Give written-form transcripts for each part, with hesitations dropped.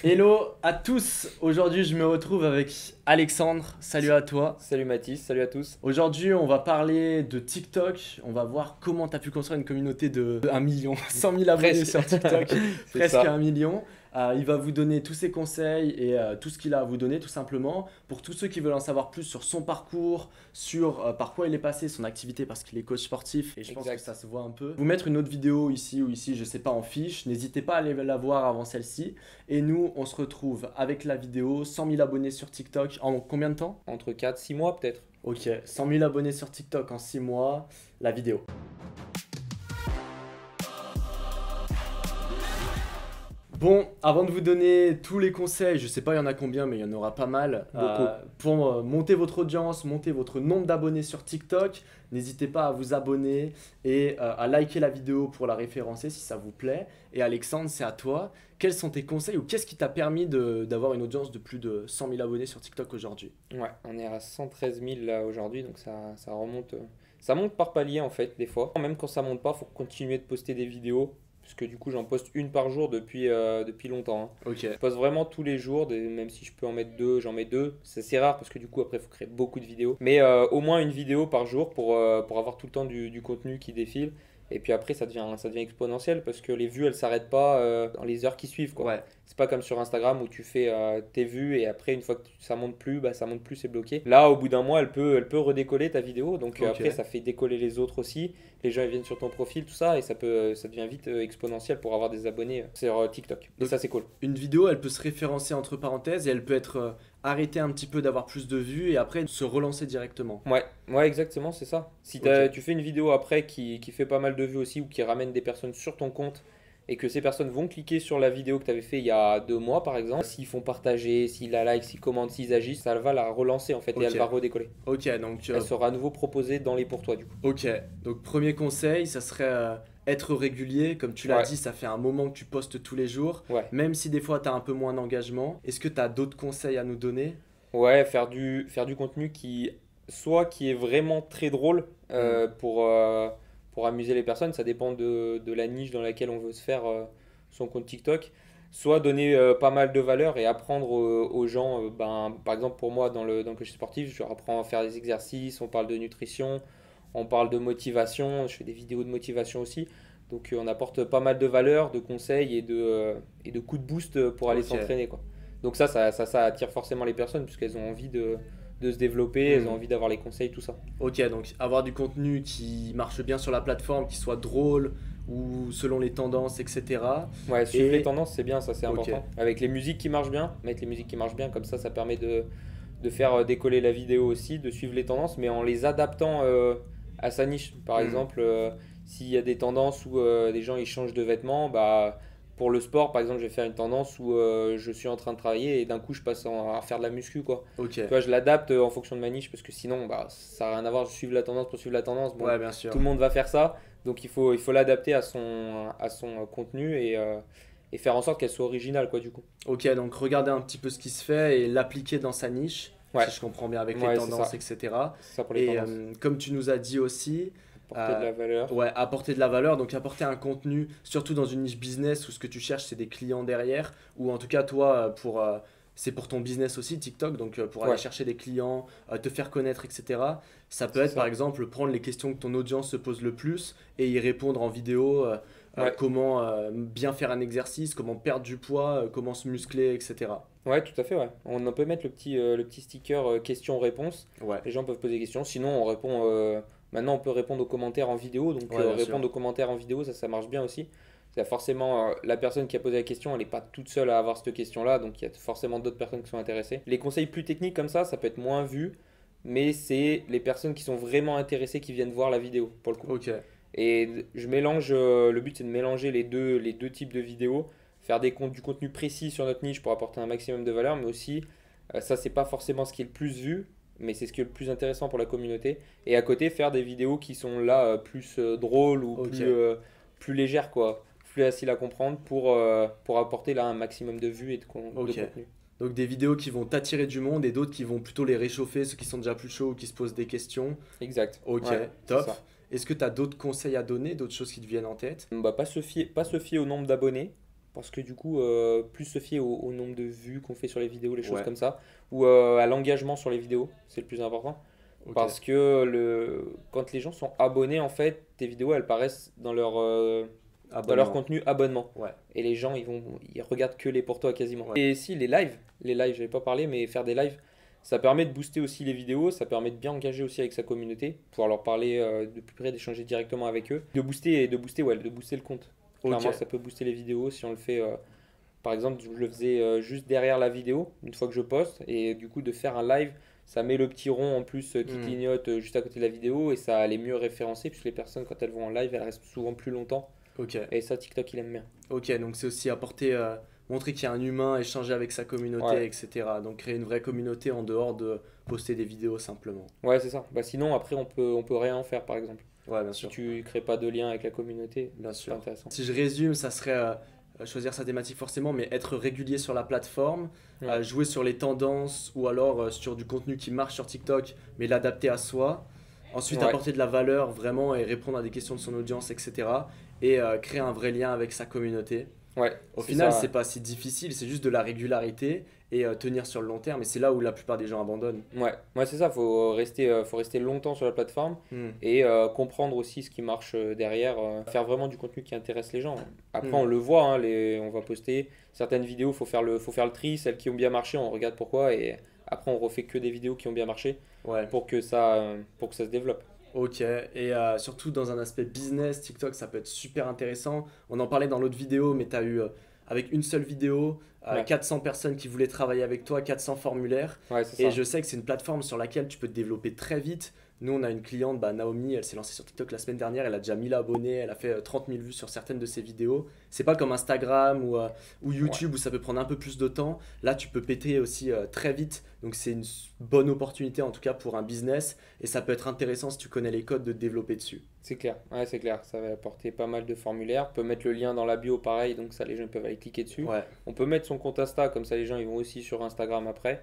Hello à tous, aujourd'hui je me retrouve avec Alexandre, salut à toi. Salut Mathis, salut à tous. Aujourd'hui on va parler de TikTok, on va voir comment tu as pu construire une communauté de 1 million, 100 000 abonnés Presque. sur TikTok, C'est presque ça. 1 million. Il va vous donner tous ses conseils et tout ce qu'il a à vous donner tout simplement. Pour tous ceux qui veulent en savoir plus sur son parcours, sur par quoi il est passé, son activité parce qu'il est coach sportif et je pense que Exact. ça se voit un peu. Vous mettre une autre vidéo ici ou ici, je sais pas, en fiche, n'hésitez pas à aller la voir avant celle-ci. Et nous on se retrouve avec la vidéo 100 000 abonnés sur TikTok en combien de temps? Entre 4-6 mois peut-être. Ok, 100 000 abonnés sur TikTok en 6 mois, la vidéo. Bon, avant de vous donner tous les conseils, je sais pas il y en a combien, mais il y en aura pas mal, Beaucoup. pour monter votre audience, monter votre nombre d'abonnés sur TikTok, n'hésitez pas à vous abonner et à liker la vidéo pour la référencer si ça vous plaît. Et Alexandre, c'est à toi. Quels sont tes conseils ou qu'est-ce qui t'a permis d'avoir une audience de plus de 100 000 abonnés sur TikTok aujourd'hui? Ouais, on est à 113 000 là aujourd'hui, donc ça remonte. Ça monte par palier en fait, des fois. Même quand ça monte pas, faut continuer de poster des vidéos. Parce que du coup, j'en poste une par jour depuis longtemps, hein. Ok, Je poste vraiment tous les jours, même si je peux en mettre deux, j'en mets deux. C'est rare parce que du coup, après, il faut créer beaucoup de vidéos. Mais au moins une vidéo par jour pour avoir tout le temps du contenu qui défile. Et puis après, ça devient exponentiel parce que les vues, elles s'arrêtent pas dans les heures qui suivent, quoi. ouais, C'est pas comme sur Instagram où tu fais tes vues et après, une fois que ça monte plus, bah, ça monte plus, c'est bloqué. Là, au bout d'un mois, elle peut redécoller ta vidéo. Donc ok. après, ça fait décoller les autres aussi. Les gens ils viennent sur ton profil, tout ça, et ça devient vite exponentiel pour avoir des abonnés sur TikTok. Et Donc, ça, c'est cool. une vidéo, elle peut se référencer entre parenthèses et elle peut être arrêtée un petit peu d'avoir plus de vues et après se relancer directement. Ouais, exactement, c'est ça. Si Ok, tu fais une vidéo après qui fait pas mal de vues aussi ou qui ramène des personnes sur ton compte et que ces personnes vont cliquer sur la vidéo que tu avais fait il y a 2 mois par exemple, s'ils font partager, s'ils la like, s'ils commentent, s'ils agissent, ça va la relancer en fait et elle ok, va redécoller. ok, donc, Elle sera à nouveau proposée dans les pour toi du coup. ok. Donc premier conseil, ça serait être régulier. Comme tu l'as Ouais, dit, ça fait un moment que tu postes tous les jours, ouais. même si des fois tu as un peu moins d'engagement. Est-ce que tu as d'autres conseils à nous donner? Ouais, faire du contenu qui est vraiment très drôle Hmm, pour amuser les personnes, ça dépend de la niche dans laquelle on veut se faire son compte TikTok. Soit donner pas mal de valeur et apprendre aux gens, ben, par exemple pour moi dans le coaching sportif, je leur apprends à faire des exercices, on parle de nutrition, on parle de motivation, je fais des vidéos de motivation aussi. Donc on apporte pas mal de valeur, de conseils et de coups de boost pour aller ok. s'entraîner, quoi. Donc ça attire forcément les personnes puisqu'elles ont envie de se développer, elles ont Hmm. envie d'avoir les conseils, tout ça. Ok, donc avoir du contenu qui marche bien sur la plateforme, qui soit drôle ou selon les tendances, etc. Ouais, suivre les Et tendances, c'est bien, ça c'est ok, important. Avec les musiques qui marchent bien, mettre les musiques qui marchent bien, comme ça permet de faire décoller la vidéo aussi, de suivre les tendances, mais en les adaptant à sa niche. Par hmm, exemple, s'il y a des tendances où les gens ils changent de vêtements, bah, pour le sport, par exemple, je vais faire une tendance où je suis en train de travailler et d'un coup je passe à faire de la muscu, quoi. ok, Tu vois, je l'adapte en fonction de ma niche parce que sinon, bah, ça n'a rien à voir, je suivre la tendance pour suivre la tendance. Bon, ouais, bien sûr. tout le monde va faire ça, donc il faut l'adapter à son contenu et faire en sorte qu'elle soit originale, quoi, du coup. Ok, donc regarder un petit peu ce qui se fait et l'appliquer dans sa niche, Ouais, si je comprends bien, avec les ouais, c'est tendances, ça. etc. C'est ça pour les Et tendances. comme tu nous as dit aussi, Porter de euh, la valeur. ouais, apporter de la valeur, donc apporter un contenu, surtout dans une niche business où ce que tu cherches, c'est des clients derrière, ou en tout cas, toi, c'est pour ton business aussi, TikTok, donc pour aller Ouais, chercher des clients, te faire connaître, etc. Ça peut c'est être, par ça. exemple, prendre les questions que ton audience se pose le plus et y répondre en vidéo. Ouais, Comment bien faire un exercice, comment perdre du poids, comment se muscler, etc. ouais, tout à fait, ouais. On peut mettre le petit sticker question-réponse. Ouais, Les gens peuvent poser des questions. Sinon, on répond. Maintenant, on peut répondre aux commentaires en vidéo. Donc, ouais, bien sûr. répondre aux commentaires en vidéo, ça marche bien aussi. Il y a forcément la personne qui a posé la question, elle n'est pas toute seule à avoir cette question-là. Donc, il y a forcément d'autres personnes qui sont intéressées. Les conseils plus techniques comme ça peut être moins vu. Mais c'est les personnes qui sont vraiment intéressées qui viennent voir la vidéo, pour le coup. Ok, Et je mélange, le but c'est de mélanger les deux types de vidéos, faire du contenu précis sur notre niche pour apporter un maximum de valeur, mais aussi, ça c'est pas forcément ce qui est le plus vu, mais c'est ce qui est le plus intéressant pour la communauté. Et à côté, faire des vidéos qui sont là plus drôles ou ok, plus légères, quoi, plus faciles à comprendre pour apporter là un maximum de vues et de ok. contenu. Donc des vidéos qui vont t'attirer du monde et d'autres qui vont plutôt les réchauffer, ceux qui sont déjà plus chauds ou qui se posent des questions. Exact, Ok, ouais, c'est top. ça. Est-ce que tu as d'autres conseils à donner, d'autres choses qui te viennent en tête? Bah, pas se fier au nombre d'abonnés. parce que du coup, plus se fier au nombre de vues qu'on fait sur les vidéos, les choses Ouais. comme ça, ou à l'engagement sur les vidéos, c'est le plus important. Ok. Parce que quand les gens sont abonnés, en fait, tes vidéos, elles paraissent dans leur Abonnement. contenu abonnement. Ouais. Et les gens, ils regardent que les pour toi quasiment. Ouais. Et si, les lives, j'avais pas parlé, mais faire des lives, ça permet de booster aussi les vidéos, ça permet de bien engager aussi avec sa communauté, pouvoir leur parler de plus près, d'échanger directement avec eux, de booster le compte. Clairement, Ok. ça peut booster les vidéos si on le fait. Par exemple, je le faisais juste derrière la vidéo, une fois que je poste, et du coup, de faire un live, ça met le petit rond en plus qui Hmm. clignote juste à côté de la vidéo, et ça les mieux référencé, puisque les personnes, quand elles vont en live, elles restent souvent plus longtemps. Ok. Et ça, TikTok, il aime bien. Ok, donc c'est aussi apporter, montrer qu'il y a un humain, échanger avec sa communauté, Ouais. etc. Donc créer une vraie communauté en dehors de poster des vidéos simplement. Ouais, c'est ça. Bah, sinon, après, on peut rien en faire, par exemple. Ouais, bien Si sûr. tu crées pas de lien avec la communauté, Bien c'est pas sûr. intéressant. Si je résume, ça serait choisir sa thématique forcément, mais être régulier sur la plateforme, Ouais. jouer sur les tendances ou alors sur du contenu qui marche sur TikTok, mais l'adapter à soi. Ensuite, Ouais. apporter de la valeur vraiment et répondre à des questions de son audience, etc. Et créer un vrai lien avec sa communauté. Ouais, Au c'est final, ça. c'est pas si difficile, c'est juste de la régularité et tenir sur le long terme. Et c'est là où la plupart des gens abandonnent. Ouais, c'est ça. Faut rester longtemps sur la plateforme Hmm. et comprendre aussi ce qui marche derrière. Faire vraiment du contenu qui intéresse les gens. Après, Hmm. on le voit, hein, on va poster certaines vidéos, faut faire le tri. Celles qui ont bien marché, on regarde pourquoi. Et après, on refait que des vidéos qui ont bien marché Ouais. pour que ça se développe. Ok, et surtout dans un aspect business, TikTok, ça peut être super intéressant. On en parlait dans l'autre vidéo, mais tu as eu, avec une seule vidéo, Ouais. 400 personnes qui voulaient travailler avec toi, 400 formulaires. Ouais, c'est Et ça. je sais que c'est une plateforme sur laquelle tu peux te développer très vite. Nous, on a une cliente, bah, Naomi, elle s'est lancée sur TikTok la semaine dernière, elle a déjà 1000 abonnés, elle a fait 30 000 vues sur certaines de ses vidéos. C'est pas comme Instagram ou Ouais. YouTube où ça peut prendre un peu plus de temps. Là, tu peux péter aussi très vite. Donc, c'est une bonne opportunité en tout cas pour un business. Et ça peut être intéressant si tu connais les codes de te développer dessus. C'est clair, ouais, c'est clair. Ça va apporter pas mal de formulaires. On peut mettre le lien dans la bio, pareil, donc ça, les gens peuvent aller cliquer dessus. Ouais, On peut mettre son compte Insta, comme ça, les gens ils vont aussi sur Instagram après.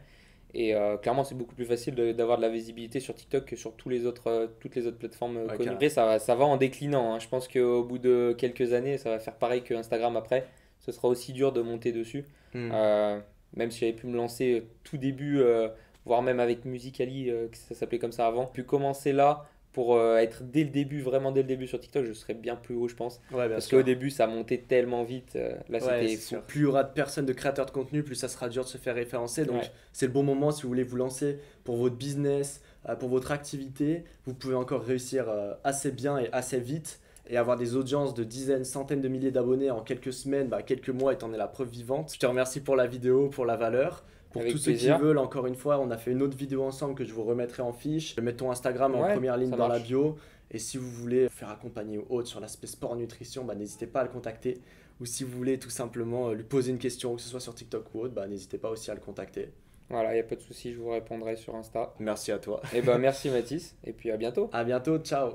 Et clairement, c'est beaucoup plus facile d'avoir de la visibilité sur TikTok que sur toutes les autres plateformes ouais, connues. carrément. Après, ça va en déclinant, hein. Je pense qu'au bout de quelques années, ça va faire pareil que Instagram après. Ce sera aussi dur de monter dessus. Hmm. Euh, Même si j'avais pu me lancer tout début, voire même avec Musical.ly, que ça s'appelait comme ça avant, pu commencer là pour être dès le début, vraiment dès le début sur TikTok, je serais bien plus haut, je pense. Ouais, bien Parce qu'au sûr. début, ça montait tellement vite. Là, Ouais, c'était c'est sûr. fou. Plus il y aura de personnes, de créateurs de contenu, plus ça sera dur de se faire référencer. Donc, Ouais. c'est le bon moment si vous voulez vous lancer pour votre business, pour votre activité. Vous pouvez encore réussir assez bien et assez vite et avoir des audiences de dizaines, centaines de milliers d'abonnés en quelques semaines, bah, quelques mois, et t'en es la preuve vivante. Je te remercie pour la vidéo, pour la valeur. Pour Avec tous ceux qui plaisir. veulent, encore une fois, on a fait une autre vidéo ensemble que je vous remettrai en fiche. Je vais mettre ton Instagram en Ouais, première ligne ça dans la marche. bio. Et si vous voulez faire accompagner ou autre sur l'aspect sport nutrition, bah, n'hésitez pas à le contacter. Ou si vous voulez tout simplement lui poser une question, que ce soit sur TikTok ou autre, bah, n'hésitez pas aussi à le contacter. Voilà, il n'y a pas de souci, je vous répondrai sur Insta. Merci à toi. Et ben merci Mathis, et puis à bientôt. À bientôt, ciao.